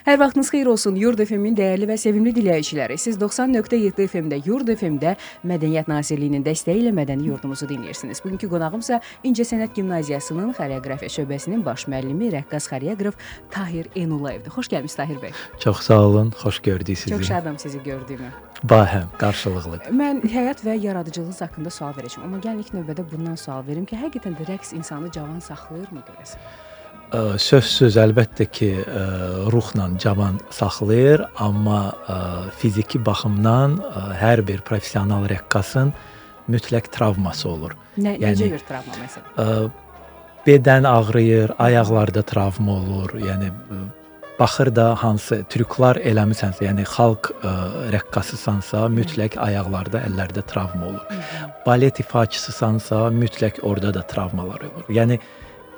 Hər vaxtınız xeyir olsun Yurd FM-in dəyərli və sevimli dinləyiciləri. Siz 90.7 FM-də Yurd FM-də Mədəniyyət Nazirliyinin dəstəyi ilə mədəni yurdumuzu dinləyirsiniz. Bugünkü qonağımsa İncəsənət Gimnaziyasının xoreografiya şöbəsinin baş müəllimi, rəqqas xoreoqraf Tahir Eynullayevdir. Xoş gəlmisiniz Tahir bəy. Çox sağ olun, xoş gördük sizi. Çox şadam sizi gördüyümə. Bahəm, qarşılıqlıdır. Mən həyat və yaradıcılığınız haqqında sual verəcəm. Amma gəlin ilk növbədə bundan sual verim ki, həqiqətən də rəqs insanı cavan saxlayırmı görəsən? Sözsüz əlbəttə ki, ruhla cavan saxlayır, amma fiziki baxımdan hər bir professional rəqqasın mütləq travması olur. Necə bir travma məsələn? Bədən ağrıyır, ayaqlarda travma olur. Yəni baxır da hansı trüklər eləmisənsə, yəni xalq rəqqasısansa, mütləq ayaqlarda, əllərdə travma olur. Balet ifaçısısansa, mütləq orada da travmalar olur. Yəni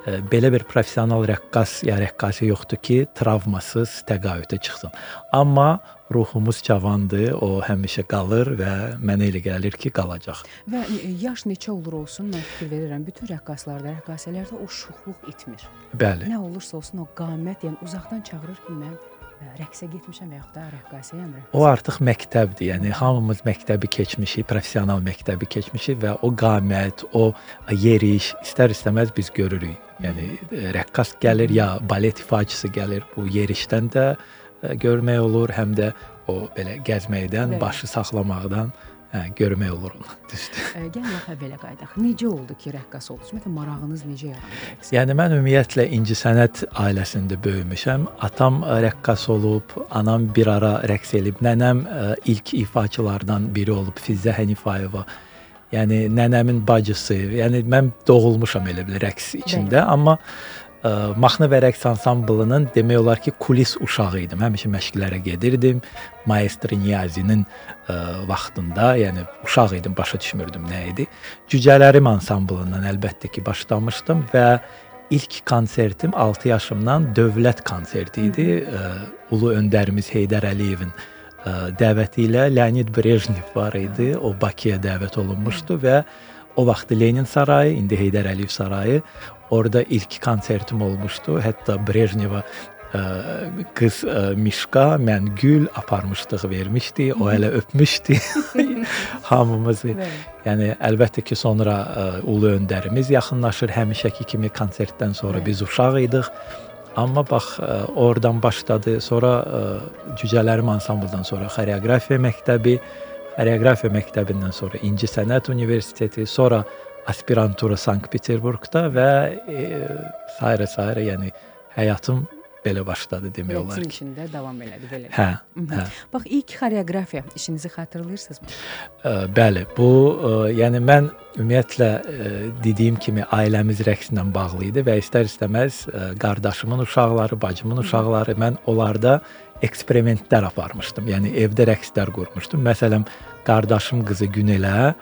belə bir professional rəqqas ya rəqqası yoxdur ki, travmasız təqaüdə çıxsın. Amma ruhumuz cavandır, o həmişə qalır və mənə elə gəlir ki, qalacaq. Və yaş neçə olur olsun, mən fikir verirəm, bütün rəqqaslarda, rəqqasələrdə o şuxluq itmir. Bəli. Nə olursa olsun o qamət, yəni uzaqdan çağırır ki, mən rəqsə getmişəm və yaxud da rəqqasəyəm. O artıq məktəbdir. Yəni hamımız məktəbi keçmişik, professional məktəbi keçmişik və o qamət, o yeriş istər-istəməz biz görürük. Yəni rəqqas gəlir ya balet ifaçısı gəlir. Bu yerişdən də görmək olur, həm də o belə gəzməkdən, başı saxlamaqdan görmək olur onu. Düzdür. Gəlin yaxə belə qaydaq. Necə oldu ki, rəqqas oldunuz? Ümumiyyətlə marağınız necə yarandı? Yəni mən ümumiyyətlə incəsənət ailəsində böyümüşəm. Atam rəqqas olub, anam bir ara rəqs elib. Nənəm ilk ifaçılardan biri olub, Fizzə Hənifayeva. Yəni nənəmin bacısı. Yəni mən doğulmuşam elə bil rəqs içində, amma mahnı və rəqs ansamblının demək olar ki, kulis uşağı idim. Həmişə məşqlərə gedirdim. Maestro Niyazinin vaxtında, yəni uşaq idim, başa düşmürdüm nə idi. Cücələrim ansamblından əlbəttə ki, başlamışdım və ilk konsertim 6 yaşımdan dövlət konserti idi. Ulu öndərimiz Heydər Əliyevin dəvəti ilə Leonid Brejnev var idi. O Bakıya dəvət olunmuşdu və o vaxt Lenin sarayı, indi Heydər Əliyev sarayı. Orada ilk konsertim olmuşdu. Hətta Brejneva qız Mişka, mən gül aparmışdıq, vermişdi. O hələ öpmüşdü hamımızı. Yəni əlbəttə ki, sonra ulu öndərimiz yaxınlaşır. Həmişəki kimi konsertdən sonra biz uşaq idik. Amma bax, oradan başladı. Sonra Cücələrim ansambldan sonra xoreografiya məktəbi, xoreografiya məktəbindən sonra İncəsənət Universiteti, sonra aspirantura Sankt-Peterburqda və sairə, yəni həyatım belə başladı demək olar ki. Rəqsin içində davam elədi belə. Hə. Bax, ilk xoreografiya işinizi xatırlayırsınızmı? Bəli, bu yəni mən ümumiyyətlə dediyim kimi ailəmiz rəqslə bağlı idi və istər-istəməz qardaşımın uşaqları, bacımın uşaqları, mən onlarda eksperimentlər aparmışdım. Yəni evdə rəqslər qurmuşdum. Məsələn, qardaşım qızı Günələ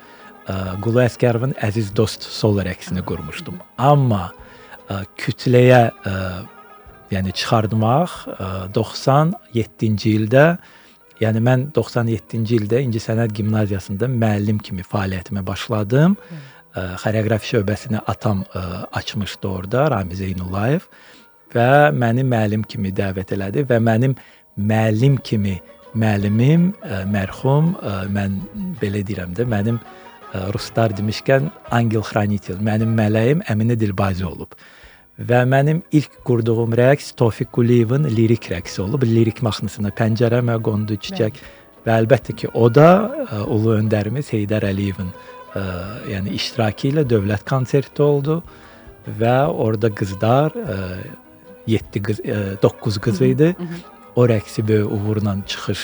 Qulu Əsgərovun Əziz Dost sol rəqsini qurmuşdum. Amma kütləyə yəni çıxartmaq 97-ci ildə, yəni mən 97-ci ildə İncəsənət Gimnaziyasında müəllim kimi fəaliyyətimə başladım. Xoreografiya şöbəsini atam açmışdı orada, Ramiz Eynullayev və məni müəllim kimi dəvət elədi və mənim müəllim kimi müəllimim mərhum, mən belə deyirəm də, mənim ruslar demişkən Angel Xranitel, mənim mələyim Əminə Dilbazi olub. Və mənim ilk qurduğum rəqs Tofiq Quliyevin lirik rəqsi olub. Lirik mahnısına Pəncərəmə qondu çiçək və əlbəttə ki, o da ulu öndərimiz Heydər Əliyevin yəni iştirakı ilə dövlət konserti oldu və orada qızlar 9 qız idi. O rəqsi böyük uğurla çıxış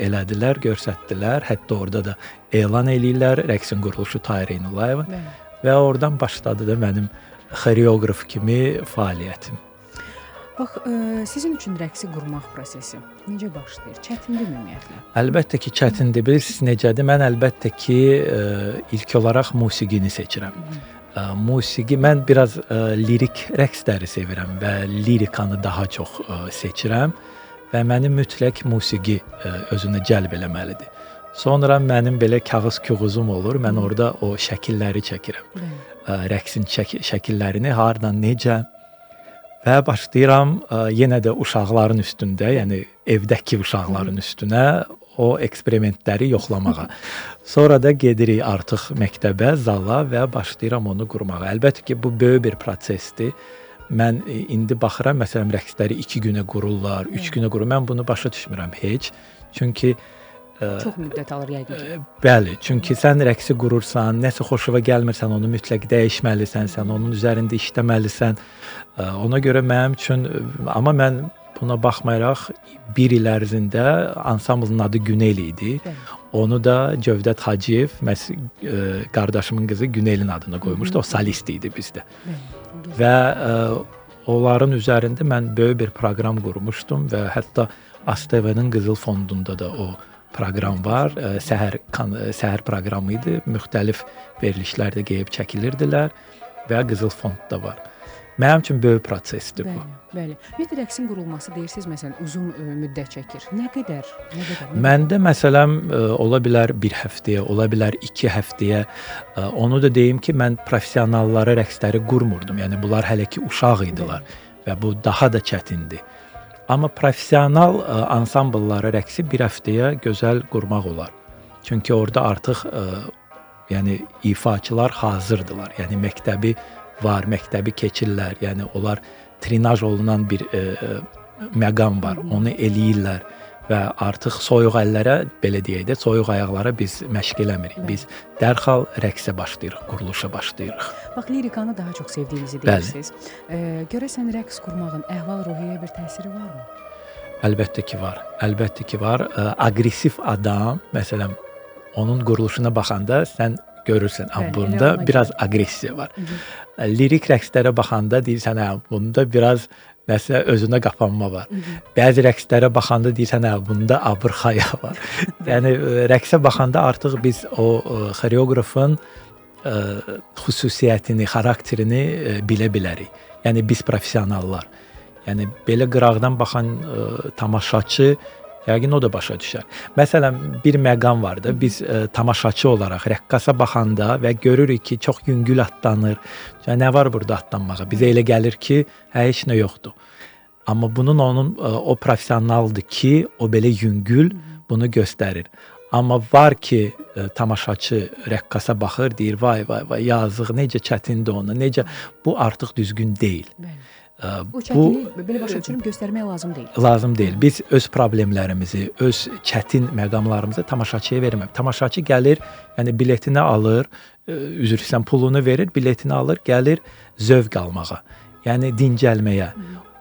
elədilər, göstərdilər. Hətta orada da elan eləyirlər rəqsin quruluşu Tahir Eynullayevin və oradan başladı da mənim xoreoqraf kimi fəaliyyətim. Bax, sizin üçün rəqsi qurmaq prosesi necə başlayır? Çətindir ümumiyyətlə? Əlbəttə ki, çətindir. Bilirsiniz necədir? Mən əlbəttə ki, ilk olaraq musiqini seçirəm. Musiqi, mən biraz lirik rəqsləri sevirəm və lirikanı daha çox seçirəm. Və məni mütləq musiqi özünə cəlb eləməlidir. Sonra mənim belə kağız-küğuzum olur, mən orada o şəkilləri çəkirəm. Rəqsin şəkillərini hardan, necə Və başlayıram yenə də uşaqların üstündə, yəni evdəki uşaqların üstünə o eksperimentləri yoxlamağa. Sonra da gedirik artıq məktəbə, zala və başlayıram onu qurmağa. Əlbəttə ki, bu böyük bir prosesdir. Mən indi baxıram, məsələn, rəqsləri 2 günə qururlar, 3 günə qurur. Mən bunu başa düşmürəm heç. Çünki çox müddət alır yəqin. Bəli, çünki sən rəqsi qurursan, nəsə xoşuna gəlmirsən, onu mütləq dəyişməlisən, sən onun üzərində işləməlisən. Ona görə mənim üçün, amma mən buna baxmayaraq 1 il ərzində ansamblın adı Günel idi. Onu da Cövdət Hacıyev, qardaşımın qızı Günelin adını qoymuşdu. O solist idi bizdə. Və onların üzərində mən böyük bir proqram qurmuşdum və hətta ASTV-nin Qızıl Fondunda da o proqram var. Səhər proqramı idi. Müxtəlif verilişlərdə gəlib çəkilirdilər və Qızıl Fondda var. Mənim üçün böyük prosesdir bu. Bəli. Ümumiyyətlə rəqsin qurulması deyirsiniz, məsələn, uzun müddət çəkir. Nə qədər? Məndə məsələn ola bilər 1 həftəyə, ola bilər 2 həftəyə. Onu da deyim ki, mən professionallara rəqsləri qurmurdum. Yəni bunlar hələ ki uşaq idilər və bu daha da çətindir. Amma professional ansambllara rəqsi 1 həftəyə gözəl qurmaq olar. Çünki orada artıq yəni ifaçılar hazırdılar. Yəni məktəbi var, məktəbi keçirlər. Yəni onlar trinaj olunan bir məqam var. Onu eləyirlər və artıq soyuq əllərə, belə deyək də, soyuq ayaqlara biz məşq eləmirik. Biz dərhal rəqsə başlayırıq, quruluşa başlayırıq. Bax, lirikanı daha çox sevdiyinizi deyirsiniz. Görəsən rəqs qurmağın əhval-ruhiyyəyə bir təsiri varmı? Əlbəttə ki var. Əlbəttə ki var. Aqressiv adam, məsələn, onun quruluşuna baxanda sən görürsən, bunda biraz aqressiya var. Lirik rəqslərə baxanda deyirsən, bunda biraz nəsə özünə qapanma var. Bəzi rəqslərə baxanda deyirsən, bunda abır-xaya var. Yəni rəqsə baxanda artıq biz o xoreoqrafın xüsusiyyətini, xarakterini bilə bilərik. Yəni biz professionallar. Yəni belə qıraqdan baxan tamaşaçı yəqin o da başa düşər. Məsələn, bir məqam var da, biz tamaşaçı olaraq rəqqasa baxanda və görürük ki, çox yüngül atlanır. Yəni nə var burada atlanmağa? Bizə elə gəlir ki, heç nə yoxdur. Amma bunun o professionaldır ki, o belə yüngül bunu göstərir. Amma var ki, tamaşaçı rəqqasa baxır, deyir, vay, yazıq, necə çətindir ona, necə, bu artıq düzgün deyil. Bu çətinliyi, belə başa düşürüm, göstərmək lazım deyil. Lazım deyil. Biz öz problemlərimizi, öz çətin məqamlarımızı tamaşaçıya verməyək. Tamaşaçı gəlir, yəni biletini alır, üzr istəyirəm, pulunu verir, biletini alır, gəlir zövq almağa. Yəni dincəlməyə.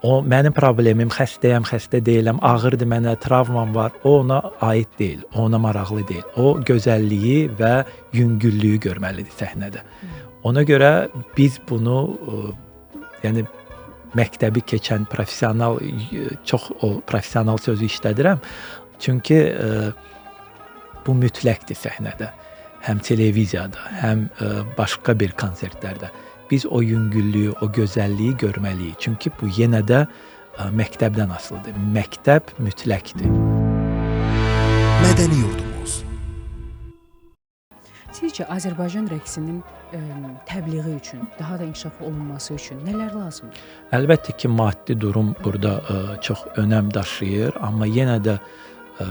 O mənim problemim, xəstəyəm, xəstə deyiləm, ağırdır mənə, travmam var. O ona aid deyil, o ona maraqlı deyil. O gözəlliyi və yüngüllüyü görməlidir səhnədə. Ona görə biz bunu, yəni məktəbi keçən professional, çox o professional sözü işlədirəm. Çünki bu mütləqdir səhnədə. Həm televiziyada, həm başqa bir konsertlərdə. Biz o yüngüllüyü, o gözəlliyi görməliyik. Çünki bu yenə də məktəbdən asılıdır. Məktəb mütləqdir. Mədəni yurdumuz. Sizcə Azərbaycan rəqsinin təbliği üçün, daha da inkişaf olunması üçün nələr lazımdır? Əlbəttə ki, maddi durum burada çox önəm daşıyır, amma yenə də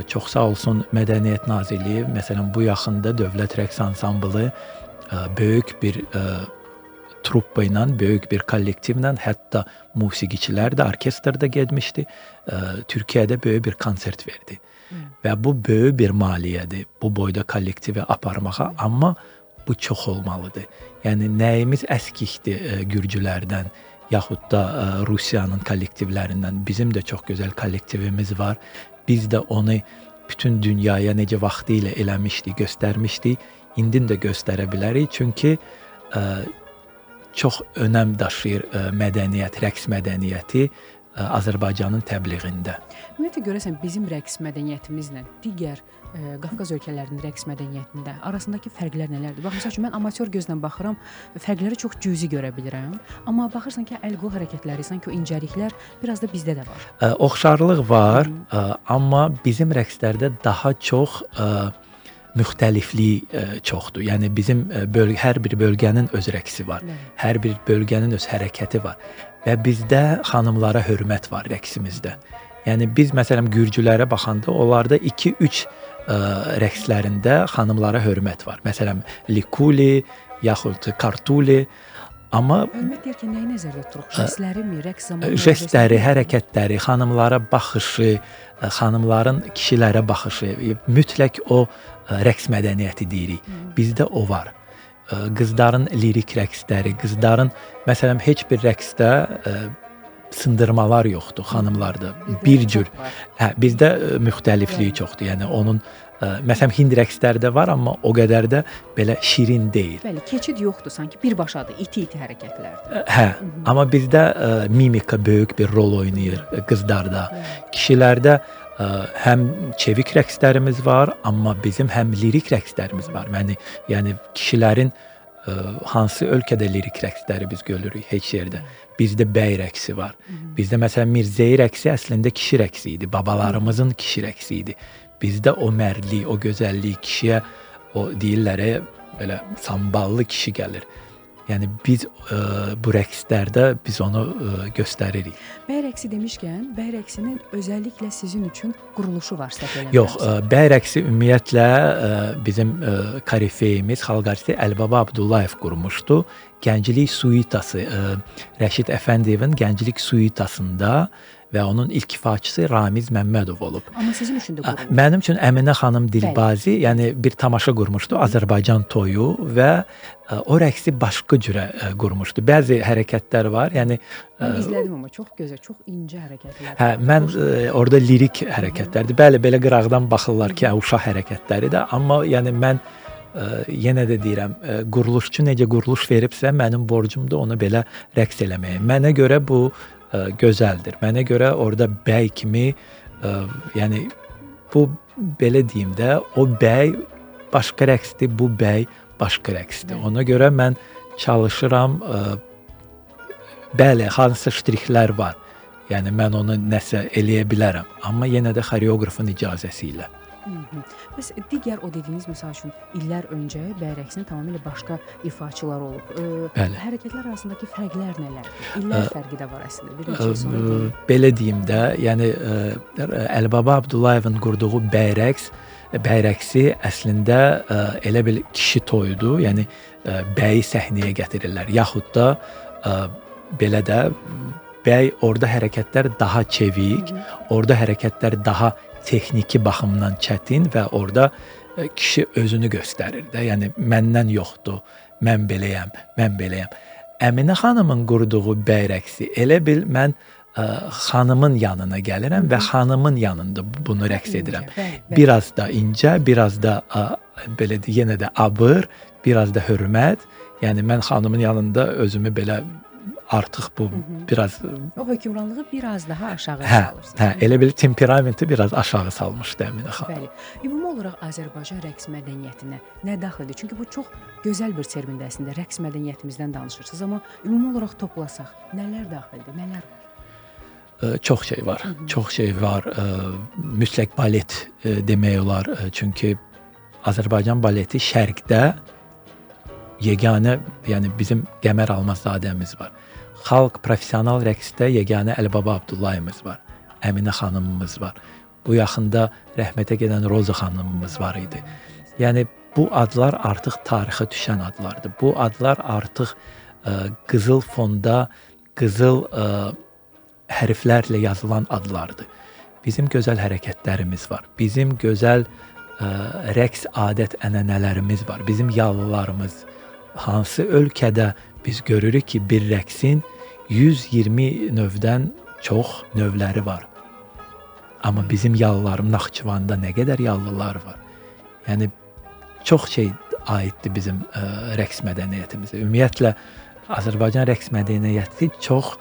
çox sağ olsun Mədəniyyət Nazirliyi, məsələn, bu yaxında Dövlət Rəqs Ansamblı böyük bir truppa ilə, böyük bir kollektivlə, hətta musiqiçilər də, orkestr də getmişdi, Türkiyədə böyük bir konsert verdi. Və bu böyük bir maliyyədir, bu boyda kollektivi aparmağa, amma bu çox olmalıdır. Yəni nəyimiz əskikdir gürcülərdən, yaxud da Rusiyanın kollektivlərindən. Bizim də çox gözəl kollektivimiz var. Biz də onu bütün dünyaya necə vaxtı ilə eləmişdik, göstərmişdik. İndi də göstərə bilərik, çünki çox önəm daşıyır mədəniyyət, rəqs mədəniyyəti Azərbaycanın təbliğində. Ümumiyyətlə görəsən bizim rəqs mədəniyyətimizlə digər Qafqaz ölkələrinin rəqs mədəniyyətində arasındakı fərqlər nələrdir? Bax, məsəl üçün mən amatyor gözlə baxıram, fərqləri çox cüzi görə bilirəm. Amma baxırsan ki, əl-qol hərəkətləri, sanki o incəliklər biraz da bizdə də var. Oxşarlıq var, amma bizim rəqslərdə daha çox müxtəliflik çoxdur. Yəni bizim hər bir bölgənin öz rəqsi var. Hər bir bölgənin öz hərəkəti var. və bizdə xanımlara hörmət var rəqsimizdə. Yəni biz məsələn gürcülərə baxanda onlarda 2-3 rəqslərində xanımlara hörmət var. Məsələn Likuli yaxud Kartuli. Amma Hörmət deyərkən nəyi nəzərdə tuturuq? Jestlərimi, rəqs zamanı? jestləri, hərəkətləri, xanımlara baxışı, xanımların kişilərə baxışı, mütləq o rəqs mədəniyyəti deyirik. Bizdə o var. Qızların lirik rəqsləri, qızların məsələn heç bir rəqsdə sındırmalar yoxdur xanımlarda. Bir cür. Bizdə müxtəlifliyi çoxdur. Yəni onun məsələn Hind rəqsləri də var, amma o qədər də belə şirin deyil. Bəli, keçid yoxdur, sanki birbaşadır, iti-iti hərəkətlərdir. Amma bizdə mimika böyük bir rol oynayır qızlarda. Kişilərdə həm çevik rəqslərimiz var, amma bizim həm lirik rəqslərimiz var. Yəni kişilərin hansı ölkədə lirik rəqsləri biz görürük heç yerdə. Bizdə bəy rəqsi var. Bizdə məsələn Mirzəyi rəqsi əslində kişi rəqsi idi. Babalarımızın kişi rəqsi idi. Bizdə o mərdlik, o gözəllik kişiyə, o deyirlər belə samballı kişi gəlir. Yəni biz bu rəqslərdə biz onu göstəririk. Bəy rəqsi demişkən, bəy rəqsinin özəlliklə sizin üçün quruluşu var, səhv eləmirəmsə. Yox, bəy rəqsi ümumiyyətlə bizim korifeyimiz, xalq artisti Əlibaba Abdullayev qurmuşdu. Gənclik suitası, Rəşid Əfəndiyevin Gənclik suitasında və onun ilk ifaçısı Ramiz Məmmədov olub. Amma sizin üçün də qurulmuş. Mənim üçün Əminə xanım Dilbazi, yəni bir tamaşa qurmuşdu, Azərbaycan toyu və o rəqsi başqa cürə qurmuşdu. Bəzi hərəkətlər var, yəni Mən izlədim amma çox gözəl, çox incə hərəkətlər. Mən orada lirik hərəkətlərdir. Bəli, belə qıraqdan baxırlar ki, uşaq hərəkətləri də, amma yəni mən yenə də deyirəm, quruluşçu necə quruluş veribsə, mənim borcumdur onu belə rəqs eləməyə. Mənə görə bu gözəldir. Mənə görə orada bəy kimi, yəni bu belə deyim də, o bəy başqa rəqsdir, bu bəy başqa rəqsdir. Ona görə mən çalışıram, bəli, hansı ştrixlər var. Yəni mən onu nəsə eləyə bilərəm, amma yenə də xoreoqrafın icazəsi ilə. Bəs digər o dediyiniz, misal üçün, illər öncə bəy rəqsinin tamamilə başqa ifaçılar olub. Hərəkətlər arasındakı fərqlər nələrdir? İllər fərqi də var əslində. Bir neçə il sonra deyim. Belə deyim də, yəni Əlibaba Abdullayevin qurduğu bəy rəqsi əslində elə bil kişi toyudur. Yəni bəyi səhnəyə gətirirlər. Yaxud da belə də bəy orada hərəkətlər daha çevik, orada hərəkətlər daha texniki baxımdan çətin və orada kişi özünü göstərir də. Yəni məndən yoxdur, mən beləyəm, mən beləyəm. Əminə xanımın qurduğu bəy rəqsi elə bil mən xanımın yanına gəlirəm və xanımın yanında bunu rəqs edirəm. Biraz da incə, biraz da belə yenə də abır, biraz da hörmət. Yəni mən xanımın yanında özümü belə artıq bu biraz o hökmranlığı biraz daha aşağı salırsınız. Elə bil temperamenti biraz aşağı salmışdı Əminə xanım. Bəli. Ümumi olaraq Azərbaycan rəqs mədəniyyətinə nə daxildir? Çünki bu çox gözəl bir termindir əslində. Rəqs mədəniyyətimizdən danışırsınız, amma ümumi olaraq toplasaq nələr daxildir, nələr var? Çox şey var. Çox şey var. Mütləq balet demək olar. Çünki Azərbaycan baleti şərqdə yeganə, yəni bizim Qəmər Almazadəmiz var. Xalq professional rəqsdə yeganə Əlibaba Abdullayevimiz var. Əminə xanımımız var. Bu yaxında rəhmətə gedən Roza xanımımız var idi. Yəni bu adlar artıq tarixə düşən adlardır. Bu adlar artıq qızıl fonda, qızıl hərflərlə yazılan adlardır. Bizim gözəl hərəkətlərimiz var. Bizim gözəl rəqs adət-ənənələrimiz var. Bizim yallılarımız. Hansı ölkədə biz görürük ki, bir rəqsin 120 növdən çox növləri var. Amma bizim yallılarım Naxçıvanda nə qədər yallılar var. Yəni çox şey aiddir bizim rəqs mədəniyyətimizə. Ümumiyyətlə Azərbaycan rəqs mədəniyyəti çox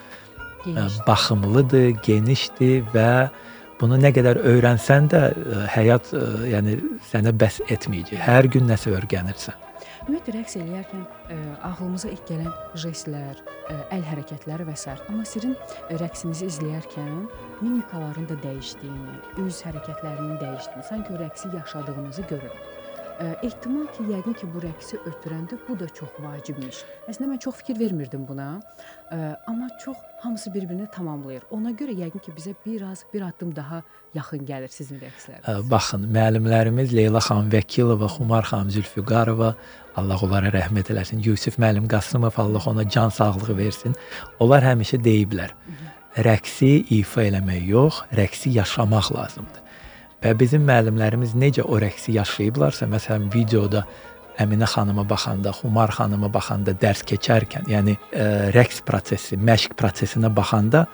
baxımlıdır, genişdir və bunu nə qədər öyrənsən də həyat yəni sənə bəs etməyəcək. Hər gün nəsə öyrənirsən. Ümumiyyətlə rəqs eləyərkən ağlımıza ilk gələn jestlər, əl hərəkətləri və s. Amma sizin rəqsinizi izləyərkən mimikaların da dəyişdiyini, üz hərəkətlərinin dəyişdiyini, sanki o rəqsi yaşadığınızı görürük. Ehtimal ki, yəqin ki, bu rəqsi ötürəndə bu da çox vacibmiş. Əslində mən çox fikir vermirdim buna, amma çox hamısı bir-birini tamamlayır. Ona görə yəqin ki, bizə bir addım daha yaxın gəlir sizin rəqsləriniz. Baxın, müəllimlərimiz Leyla xanım Vəkilova, Xumar xanım Zülfüqarova, Allah onlara rəhmət eləsin, Yusif müəllim Qasımov, Allah ona can sağlığı versin. Onlar həmişə deyiblər, rəqsi ifa eləmək yox, rəqsi yaşamaq lazımdır. Və bizim müəllimlərimiz necə o rəqsi yaşayıblarsa, məsələn, videoda Əminə xanıma baxanda, Xumar xanıma baxanda, dərs keçərkən, yəni rəqs prosesi, məşq prosesinə baxanda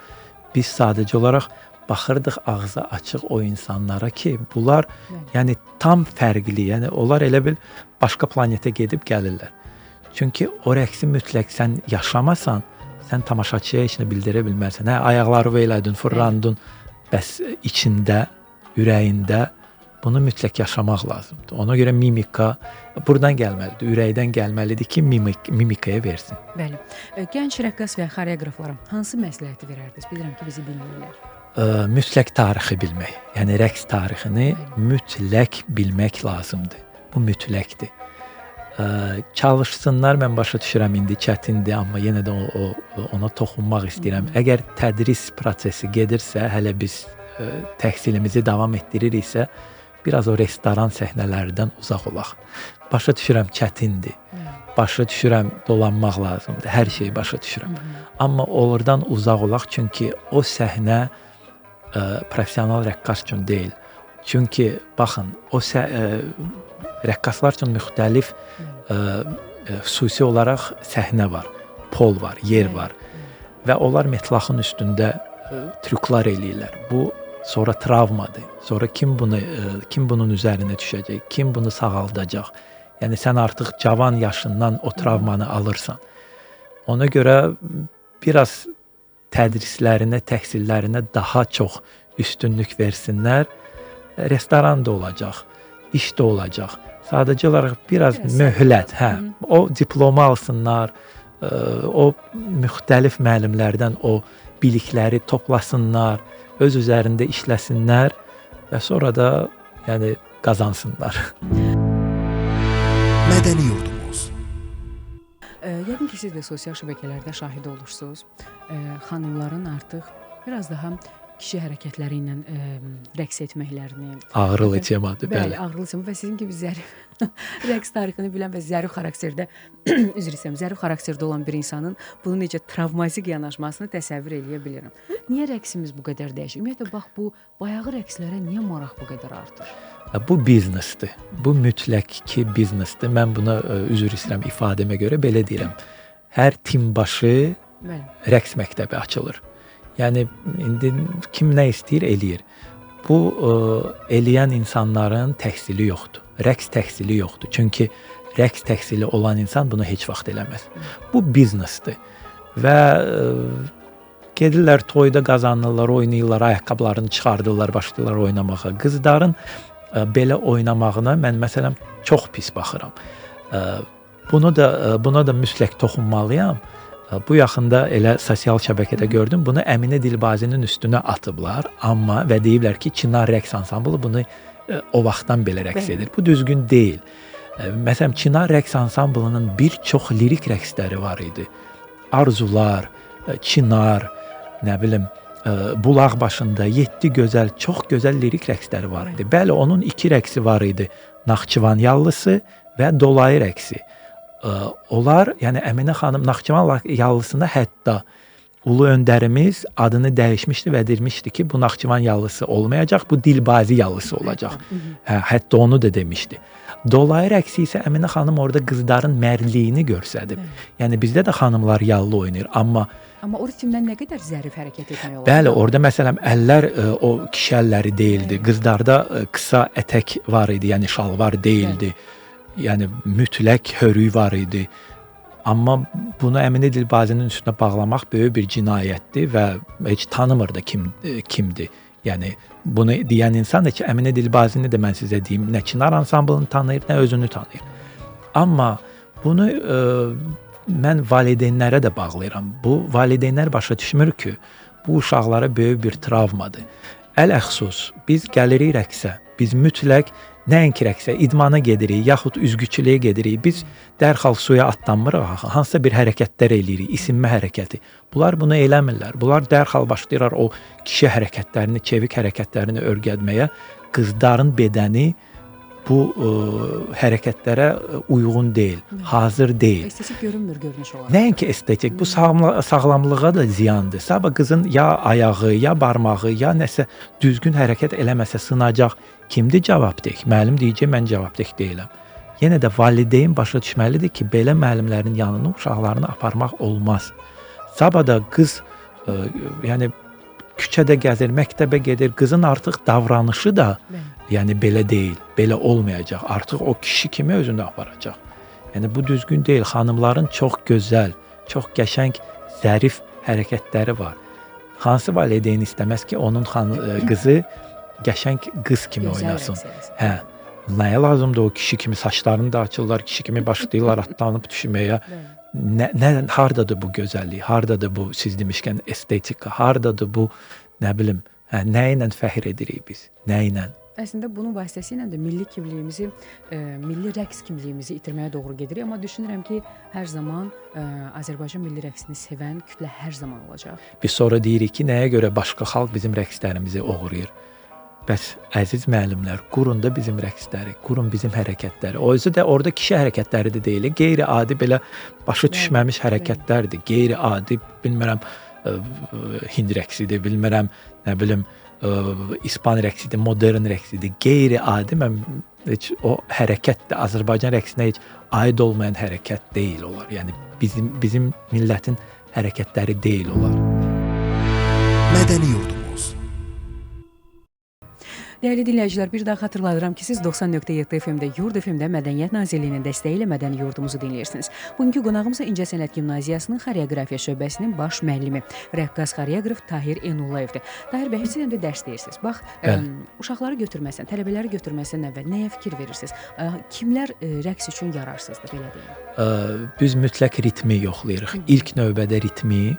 biz sadəcə olaraq baxırdıq ağzı açıq o insanlara ki, bunlar yəni tam fərqli, yəni onlar elə bil başqa planetə gedib gəlirlər. Çünki o rəqsi mütləq sən yaşamasan, sən tamaşaçıya heç nə bildirə bilmərsən. Hə, ayaqları elədin, fırlandın, bəs içində, ürəyində bunu mütləq yaşamaq lazımdır. Ona görə mimika buradan gəlməlidir, ürəkdən gəlməlidir ki, mimikaya versin. Bəli. Gənc rəqqas və xoreoqraflara hansı məsləhəti verərdiniz? Bilirəm ki, bizi dinləyirlər. Mütləq tarixi bilmək. Yəni rəqs tarixini mütləq bilmək lazımdır. Bu mütləqdir. Çalışsınlar, mən başa düşürəm indi çətindir, amma yenə də ona toxunmaq istəyirəm. Əgər tədris prosesi gedirsə, hələ biz təhsilimizi davam etdiririksə, biraz o restoran səhnələrdən uzaq olaq. Başa düşürəm çətindir. Başa düşürəm dolanmaq lazımdır. Hər şeyi başa düşürəm. Amma oradan uzaq olaq, çünki o səhnə professional rəqqas üçün deyil. Çünki baxın, o rəqqaslar üçün müxtəlif xüsusi olaraq səhnə var, pol var, yer var və onlar metlaxın üstündə trüklar eləyirlər. Bu sonra travmadır. Sonra kim bunun üzərinə düşəcək, kim bunu sağaldacaq? Yəni sən artıq cavan yaşından o travmanı alırsan. Ona görə biraz tədrislərinə, təhsillərinə daha çox üstünlük versinlər. Restoran da olacaq, iş də olacaq. Sadəcə olaraq biraz möhlət, o diplomu alsınlar, o müxtəlif müəllimlərdən o bilikləri toplasınlar, öz üzərində işləsinlər və sonra da yəni qazansınlar. Mədəni yurdumuz. Yəqin ki, siz də sosial şəbəkələrdə şahid olursunuz. Xanımların artıq biraz daha kişi hərəkətləri ilə rəqs etməklərini. Ağrılı temadır, bəli. Ağrılı tema və sizin kimi zərif rəqs tarixini bilən və zərif xarakterdə zərif xarakterdə olan bir insanın bunu necə travmatik yanaşmasını təsəvvür eləyə bilirəm. Niyə rəqsimiz bu qədər dəyişir? Ümumiyyətlə bax bu bayağı rəqslərə niyə maraq bu qədər artır? Bu biznesdir. Bu mütləq ki biznesdir. Mən buna üzr istəyirəm ifadəmə görə belə deyirəm. Hər tim başı rəqs məktəbi açılır. Yəni indi kim nə istəyir eləyir. Bu eləyən insanların təhsili yoxdur. Rəqs təhsili yoxdur. Çünki rəqs təhsili olan insan bunu heç vaxt eləməz. Bu biznesdir. Və gedirlər toyda qazanırlar, oynayırlar, ayaqqabılarını çıxardırlar, başlayırlar oynamağa. Qızların belə oynamağına mən məsələn çox pis baxıram. Buna da mütləq toxunmalıyam. Bu yaxında elə sosial şəbəkədə gördüm. Bunu Əminə Dilbazinin üstünə atıblar, amma və deyiblər ki, Çinar rəqs ansamblı bunu o vaxtdan belə rəqs edir. Bu düzgün deyil. Məsələn, Çinar rəqs ansamblının bir çox lirik rəqsləri var idi. Arzular, Çinar, nə bilim, Bulaq başında 7 gözəl, çox gözəl lirik rəqsləri var idi. Bəli, onun 2 rəqsi var idi. Naxçıvan yallısı və Dolayı rəqsi. Onlar, yəni Əminə xanım Naxçıvan yallısında hətta ulu öndərimiz adını dəyişmişdi və demişdi ki, bu Naxçıvan yallısı olmayacaq, bu Dilbazi yallısı olacaq. Hətta onu da demişdi. Dolayı rəqsi isə Əminə xanım orada qızların mərdliyini göstərib. Yəni bizdə də xanımlar yallı oynayır, amma o ritmdən nə qədər zərif hərəkət etmək olar? Bəli, orada məsələn əllər o kişi əlləri deyildi. Qızlarda qısa ətək var idi, yəni şalvar deyildi. Yəni mütləq hörüy var idi. Amma bunu Əminə Dilbazinin üstünə bağlamaq böyük bir cinayətdir və heç tanımır da kimdir. Yəni bunu deyən insan da ki, Əminə Dilbazini də mən sizə deyim, nə Çinar ansamblını tanıyır, nə özünü tanıyır. Amma bunu mən valideynlərə də bağlayıram. Bu valideynlər başa düşmür ki, bu uşaqlara böyük bir travmadır. Ələxsus biz gəlirik rəqsə, biz mütləq Nəinki rəqsə, idmana gedirik, yaxud üzgüçülüyə gedirik. Biz dərhal suya atlanmırıq, hansısa bir hərəkətlər eləyirik, isinmə hərəkəti. Bunlar bunu eləmirlər. Bunlar dərhal başlayırlar o kişi hərəkətlərini, çevik hərəkətlərini öyrətməyə. Qızların bədəni bu hərəkətlərə uyğun deyil, hazır deyil. Estetik görünmür görünüş olaraq. Nəinki estetik, bu sağlamlığa da ziyandır. Sabah qızın ya ayağı, ya barmağı, ya nəsə düzgün hərəkət eləməsə sınacaq. Kimdir cavabdeh? Müəllim deyəcək, mən cavabdeh deyiləm. Yenə də valideyn başa düşməlidir ki, belə müəllimlərin yanına uşaqlarını aparmaq olmaz. Sabah da qız yəni küçədə gəzir, məktəbə gedir, qızın artıq davranışı da yəni belə deyil, belə olmayacaq. Artıq o kişi kimi özünü aparacaq. Yəni bu düzgün deyil. Xanımların çox gözəl, çox qəşəng, zərif hərəkətləri var. Hansı valideyn istəməz ki, onun qızı qəşəng qız kimi oynasın. Hə. Nəyə lazımdır o kişi kimi saçlarını da açırlar, kişi kimi başlayırlar atlanıb düşməyə. Nə hardadır bu gözəllik? Hardadır bu siz demişkən estetika? Hardadır bu nə bilim, nə ilə fəxr edirik biz? Nə ilə? Əslində bunun vasitəsilə də milli kimliyimizi, milli rəqs kimliyimizi itirməyə doğru gedirik. Amma düşünürəm ki, hər zaman Azərbaycan milli rəqsini sevən kütlə hər zaman olacaq. Biz sonra deyirik ki, nəyə görə başqa xalq bizim rəqslərimizi oğurlayır? Bəs əziz müəllimlər, qurun da bizim rəqsləri, qurun bizim hərəkətləri. O özü də orada kişi hərəkətləri də deyil, qeyri-adi belə başa düşməmiş hərəkətlərdir. Qeyri-adi, bilmirəm, Hind rəqsidir, bilmirəm, nə bilim, İspan rəqsidir, modern rəqsidir. Qeyri-adi, mən heç o hərəkət də Azərbaycan rəqsinə heç aid olmayan hərəkət deyil olar. Yəni bizim millətin hərəkətləri deyil olar. Mədəni Yurdumuz. Dəyərli dinləyicilər, bir daha xatırladıram ki, siz 90.7 FM-də, Yurd FM-də Mədəniyyət Nazirliyinin dəstəyi ilə Mədəni Yurdumuzu dinləyirsiniz. Bugünkü qonağımsa İncəsənət Gimnaziyasının xoreografiya şöbəsinin baş müəllimi, rəqqas xoreoqraf Tahir Enullayevdir. Tahir bəy, siz həm də dərs deyirsiniz. Bax, uşaqları götürməsən, tələbələri götürməsən əvvəl nəyə fikir verirsiniz? Kimlər rəqs üçün yararsızdır, belə deyim? Biz mütləq ritmi yoxlayırıq. İlk növbədə ritmi.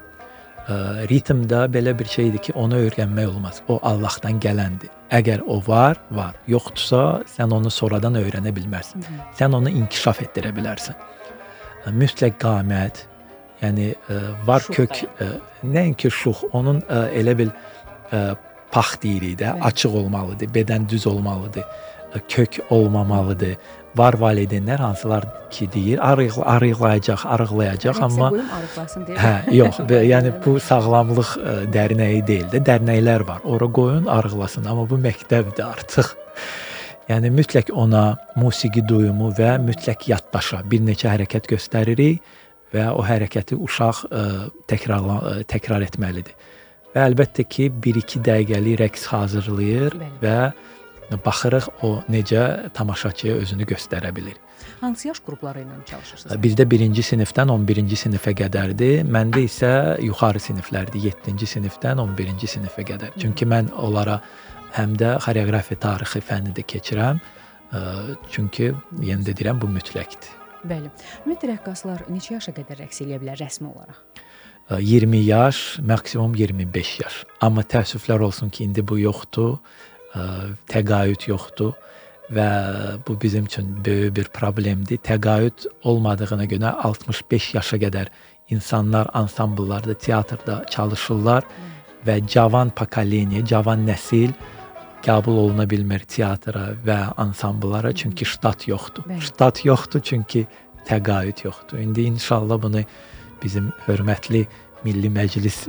Ritmdə belə bir şeydir ki, onu öyrənmək olmaz. O Allahdan gələndir. Əgər o var, var. Yoxdursa, sən onu sonradan öyrənə bilmərsən. Sən onu inkişaf etdirə bilərsən. Mütləq qamət, yəni var şux kök, nəinki şux, onun elə bil pax deyirik də, açıq olmalıdır, bədən düz olmalıdır, kök olmamalıdır. Var valideynlər hansılar ki deyir, arıqlayacaq, amma hə, yox, yəni bu sağlamlıq dərnəyi deyil də, dərnəklər var. Ora qoyun, arıqlasın, amma bu məktəbdir artıq. Yəni mütləq ona musiqi duyumu və mütləq yaddaşa bir neçə hərəkət göstəririk və o hərəkəti uşaq təkrar etməlidir. Və əlbəttə ki, 1-2 dəqiqəlik rəqs hazırlayır və baxırıq o necə tamaşaçıya özünü göstərə bilir. Hansı yaş qrupları ilə çalışırsınız? Bizdə 1-ci sinifdən 11-ci sinifə qədərdir. Məndə isə yuxarı siniflərdir, 7-ci sinifdən 11-ci sinifə qədər. Çünki mən onlara həm də xoreografiya tarixi fənni də keçirəm. Çünki yenə də deyirəm, bu mütləqdir. Bəli. Ümumiyyətlə rəqqaslar neçə yaşa qədər rəqs eləyə bilər rəsmi olaraq? 20 yaş, maksimum 25 yaş. Amma təəssüflər olsun ki, indi bu yoxdur. Təqaüd yoxdur və bu bizim üçün böyük bir problemdir. Təqaüd olmadığına görə 65 yaşa qədər insanlar ansambllarda, teatrda çalışırlar və cavan pokoleniya, cavan nəsil qəbul oluna bilmir teatra və ansamblara, çünki ştat yoxdur. Ştat yoxdur çünki təqaüd yoxdur. İndi inşallah bunu bizim hörmətli Milli Məclis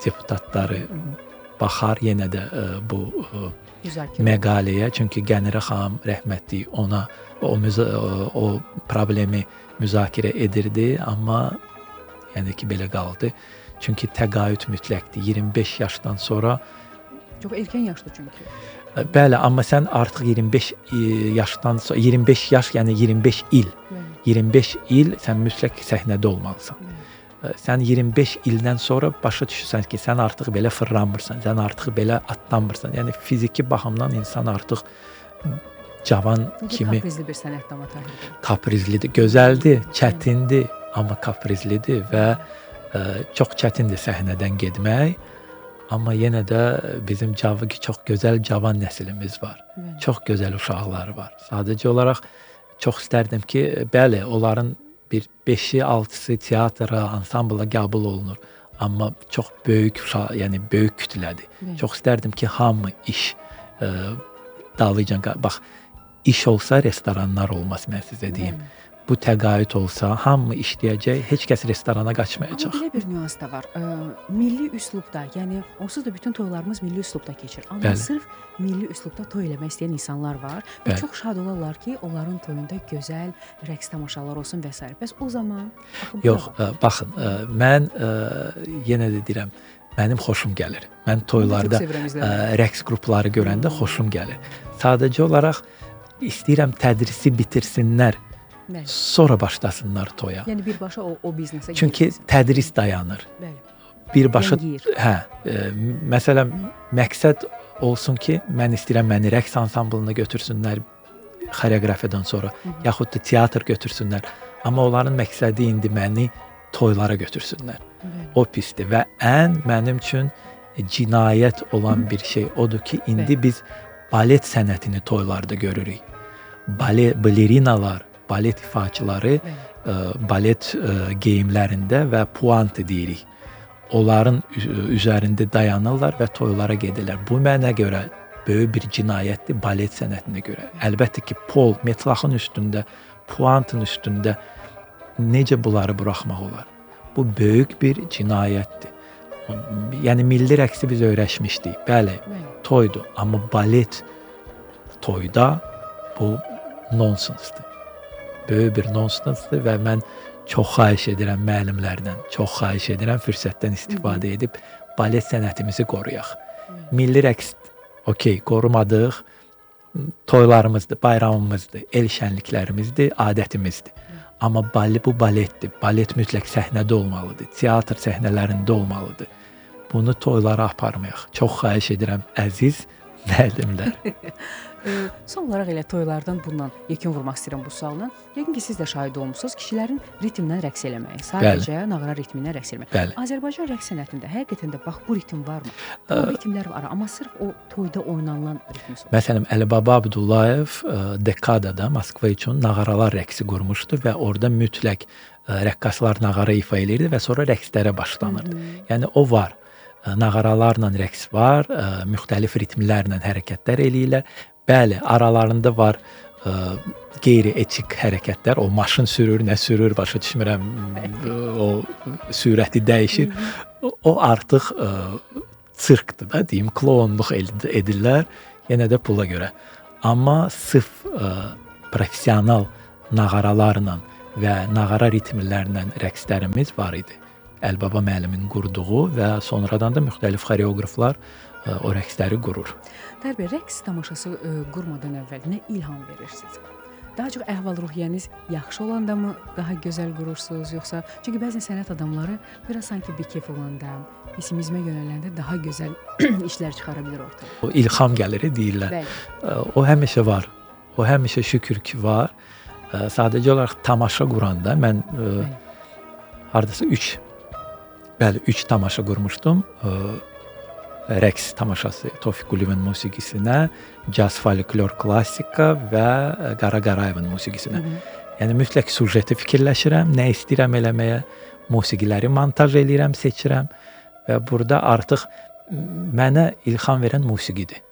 deputatları baxar yenə də bu məqaləyə, çünki Qənirə xanım rəhmətli ona o problemi müzakirə edirdi, amma yəni ki, belə qaldı. Çünki təqaüd mütləqdir. 25 yaşdan sonra çox erkən yaşdır çünki. Bəli, amma sən artıq 25 yaşdan sonra 25 yaş, yəni 25 il. 25 il sən mütləq səhnədə olmalısan. Sən 25 ildən sonra başa düşürsən ki, sən artıq belə fırlanmırsan, sən artıq belə atlanmırsan. Yəni fiziki baxımdan insan artıq cavan kimi kaprizli bir sənətdir amma Tahir. Kaprizlidir, gözəldir, çətindir, amma kaprizlidir və çox çətindir səhnədən getmək. Amma yenə də bizim çox gözəl cavan nəslimiz var. Bəli. Çox gözəl uşaqlar var. Sadəcə olaraq çox istərdim ki, bəli, onların bir 5-i, 6-sı teatra, ansambla qəbul olunur. Amma çox böyük yəni böyük kütlədir. Bəli. Çox istərdim ki, hamı iş dalıcan bax, iş olsa restoranlar olmaz, mən sizə deyim. Bəli. Bu təqaüd olsa, hamı işləyəcək, heç kəs restorana qaçmayacaq. Amma belə bir nüans da var. Milli üslubda, yəni onsuz da bütün toylarımız milli üslubda keçir. Amma Bəli. sırf milli üslubda toy eləmək istəyən insanlar var və Bəli. çox şad olarlar ki, onların toyunda gözəl rəqs tamaşalar olsun və s. Bəs o zaman axı bu Yox, da var. baxın, mən yenə də deyirəm, mənim xoşum gəlir. Mən toylarda Çox sevirəm izləməyi. rəqs qrupları görəndə xoşum gəlir. Sadəcə olaraq istəyirəm tədrisi bitirsinlər, Bəli. sonra başlasınlar toya. Yəni birbaşa o biznesə Çünki girməsin. tədris dayanır. Bəli. Birbaşa Ləngiyir. məsələn, məqsəd olsun ki, mən istəyirəm məni rəqs ansamblına götürsünlər xoreoqrafiyadan sonra, yaxud da teatr götürsünlər. Amma onların məqsədi indi məni toylara götürsünlər. Bəli. O pisdir və ən mənim üçün cinayət olan bir şey odur ki, indi biz balet sənətini toylarda görürük. Balerinalar, balet ifaçıları balet geyimlərində və puanti deyirik. Onların üzərində dayanırlar və toylara gedirlər. Bu mənə görə böyük bir cinayətdir balet sənətinə görə. Əlbəttə ki, pol, metlaxın üstündə, puantın üstündə necə bunları buraxmaq olar? Bu böyük bir cinayətdir. Yəni milli rəqsi biz öyrəşmişdik. Bəli, toydur, amma balet toyda bu nonsensdir. Böyük bir nonsensdir və mən çox xahiş edirəm müəllimlərdən, çox xahiş edirəm fürsətdən istifadə edib balet sənətimizi qoruyaq. Milli rəqs okey, qorumadıq. Toylarımızdır, bayramımızdır, el şənliklərimizdir, adətimizdir. Amma bu baletdir. Balet mütləq səhnədə olmalıdır. Teatr səhnələrində olmalıdır. Bunu toylara aparmayaq. Çox xahiş edirəm əziz müəllimlər. Son olaraq elə toylardan bundan yekun vurmaq istəyirəm bu sualdan. Yəqin ki, siz də şahid olmusunuz kişilərin ritmdən rəqs eləməyi, sadəcə nağara ritminə rəqs eləməyi. Bəli. Azərbaycan rəqs sənətində həqiqətən də bax bu ritm varmı? Bu ritmlər var, amma sırf o toyda oynanılan ritm soxulur. Məsələn, Əlibaba Abdullayev Dekadada Moskva üçün nağaralar rəqsi qurmuşdu və orada mütləq rəqqaslar nağara ifa edirdi və sonra rəqslərə başlanırdı. Yəni o var. Nağaralarla rəqs var, müxtəlif ritmlərlə hərəkətlər eləyirlər. Bəli, aralarında var qeyri-etik hərəkətlər. O maşın sürür, nə sürür, başa düşmürəm. O sürəti dəyişir. O artıq sirkdir da, deyim, klounluq edirlər, yenə də pula görə. Amma sırf professional nağaralarla və nağara ritmlərlə rəqslərimiz var idi. Əlibaba müəllimin qurduğu və sonradan da müxtəlif xoreoqraflar o rəqsləri qurur. Tahir bəy, rəqs tamaşası qurmadan əvvəl nə ilham verirsiniz? Daha çox əhval-ruhiyyəniz yaxşı olanda mı daha gözəl qurursunuz, yoxsa çünki bəzən sənət adamları biraz sanki bikef olanda, pessimizmə yönələndə daha gözəl işlər çıxara bilər ortaya. O ilham gəlir deyirlər. Bəli. O həmişə var. O həmişə şükür ki var. Sadəcə olaraq tamaşa quranda mən hardasa 3 tamaşa qurmuşdum. Rəqs tamaşası Tofiq Quliyevin musiqisinə, caz folklor klassika və Qara Qarayevin musiqisinə. Yəni mütləq süjeti fikirləşirəm, nə istəyirəm eləməyə, musiqiləri montaj eləyirəm, seçirəm və burada artıq mənə ilham verən musiqidir.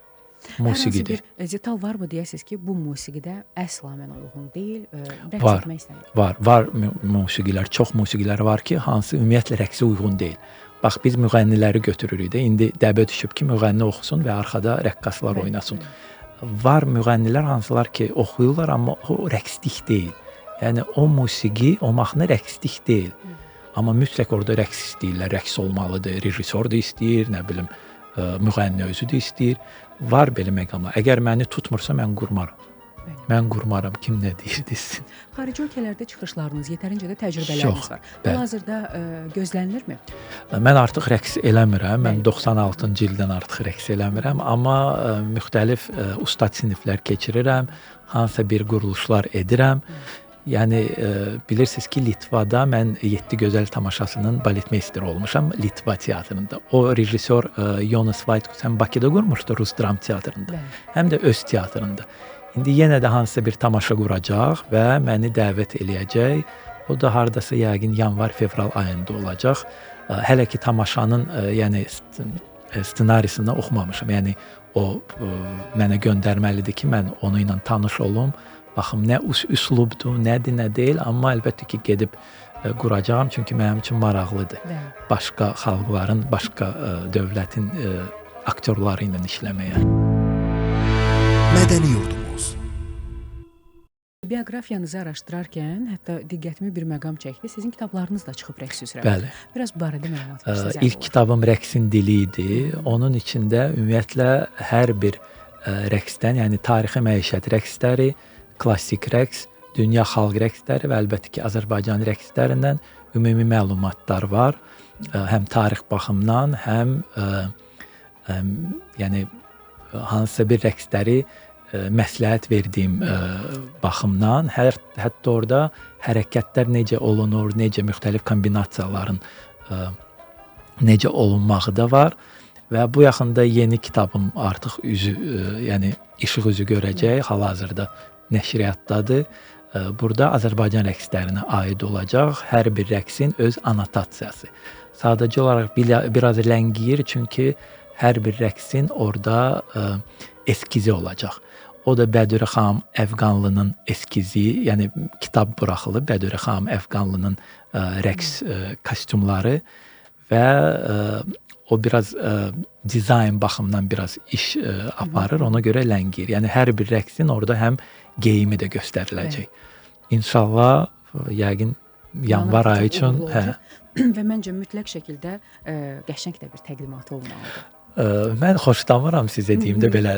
Musiqidir. Hər hansı bir detal varmı deyəsiniz ki, bu musiqidə əsla mənə uyğun deyil, rəqs Var. etmək istəmirəm. Var musiqilər, çox musiqilər var ki, hansı ümumiyyətlə rəqsə uyğun deyil. Bax biz müğənniləri götürürük də. İndi dəbə düşüb ki, müğənni oxusun və arxada rəqqaslar oynasın. Var müğənnilər hansılar ki, oxuyurlar, amma o rəqslik deyil. Yəni o musiqi, o mahnı rəqslik deyil. Amma mütləq orada rəqs istəyirlər, rəqs olmalıdır. Rejissor da istəyir, nə bilim, müğənni özü də istəyir. Var belə məqamlar. Əgər məni tutmursa mən qurmaram. Mən qurmaram, kim nə deyir desin. Xarici ölkələrdə çıxışlarınız, yetərincə də təcrübələriniz var. Hal-hazırda gözlənilirmi? Mən artıq rəqs eləmirəm. Mən 96-cı ildən artıq rəqs eləmirəm, amma müxtəlif ustad siniflər keçirirəm, hansısa bir quruluşlar edirəm. Yəni bilirsiniz ki, Litvada mən 7 gözəl tamaşasının baletmeysteri olmuşam Litva teatrında. O rejissor Jonas Vaitkus həm Bakıda qurmuşdu Rus dram teatrında, həm də öz teatrında. İndi yenə də hansısa bir tamaşa quracaq və məni dəvət eləyəcək. O da hardasa yəqin yanvar-fevral ayında olacaq. Hələ ki tamaşanın yəni ssenarisini oxumamışam. Yəni o mənə göndərməlidir ki, mən onu ilə tanış olum. Baxım nə üslubdur, nədir, nə deyil, amma əlbəttə ki gedib quracağam, çünki mənim üçün maraqlıdır. Başqa xalqların, başqa dövlətin aktyorları ilə işləməyə. Mədəni yurdumuz. Bioqrafiyanızı araşdırarkən hətta diqqətimi bir məqam çəkdi. Sizin kitablarınız da çıxıb rəqs üzrə. Bəli. Biraz bu barədə məlumat versəniz. İlk kitabım rəqsin dili idi. Onun içində ümumiyyətlə hər bir rəqsdən, yəni tarixi məişət rəqsləri, klassik rəqs, dünya xalq rəqsləri və əlbəttə ki, Azərbaycan rəqslərindən ümumi məlumatlar var. Həm tarix baxımından, həm yəni hansısa bir rəqsləri məsləhət verdiyim baxımdan, hətta orada hərəkətlər necə olunur, necə müxtəlif kombinasiyaların necə olunmağı da var və bu yaxında yeni kitabım artıq yəni işıq üzü görəcək, hal-hazırda nəşriyyatdadır. Burada Azərbaycan rəqslərinə aid olacaq hər bir rəqsin öz anotasiyası. Sadəcə olaraq biraz ləngiyir, çünki hər bir rəqsin orada eskizi olacaq. O da Bədürə xanım Əfqanlının eskizi, yəni kitab buraxılıb Bədürə xanım Əfqanlının rəqs kostyumları və o biraz dizayn baxımından biraz iş aparır, ona görə ləngiyir. Yəni hər bir rəqsin orada həm geyimi də göstəriləcək. İnşallah yəqin yanvar ayı üçün və məncə mütləq şəkildə qəşəng də bir təqdimatı olmalıdır. Mən xoşlamıram sizə deyim də belə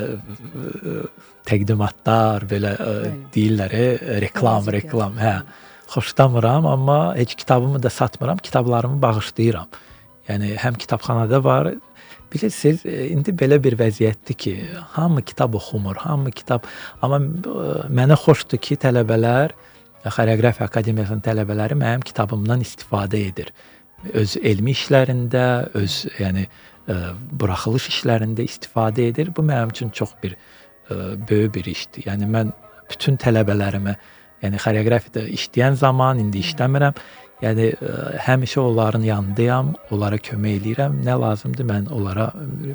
təqdimatlar, belə deyirlər, reklam, xoşlamıram, amma heç kitabımı da satmıram, kitablarımı bağışlayıram. Yəni həm kitabxanada var. Bilirsiniz, indi belə bir vəziyyətdir ki, hamı kitab oxumur, hamı kitab, amma mənə xoşdur ki, tələbələr, Xoreografiya Akademiyasının tələbələri mənim kitabımdan istifadə edir. Öz elmi işlərində, öz yəni buraxılış işlərində istifadə edir. Bu mənim üçün çox bir böyük bir işdir. Yəni mən bütün tələbələrimə, yəni xoreografiyada işləyən zaman, indi işləmirəm. Yəni həmişə onların yanındayam, onlara kömək eləyirəm. Nə lazımdır, mən onlara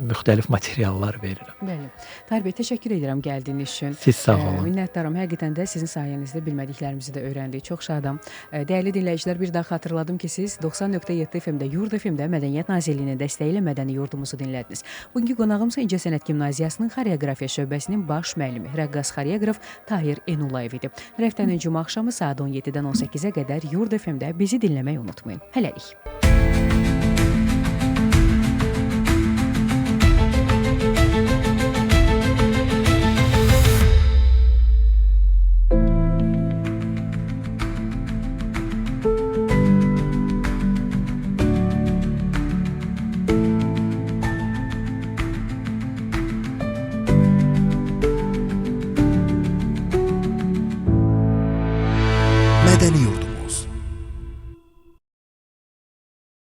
müxtəlif materiallar verirəm. Bəli. Tahir bəy, təşəkkür edirəm gəldiyiniz üçün. Siz sağ olun. Minnətdaram. Həqiqətən də sizin sayənizdə bilmədiklərimizi də öyrəndik. Çox şadam. Dəyərli dinləyicilər, bir daha xatırladım ki, siz 90.7 FM-də, Yurd FM-də Mədəniyyət Nazirliyinin dəstəyi ilə mədəni yurdumuzu dinlədiniz. Bugünkü qonağımsa İncəsənət Gimnaziyasının xoreografiya şöbəsinin baş müəllimi, rəqqas xoreoqraf Tahir Enullayev idi. Hər həftənin cümə axşamı saat 17-dən 18-ə qədər Yurd FM-də bizi dinləməyi unutmayın. Hələlik.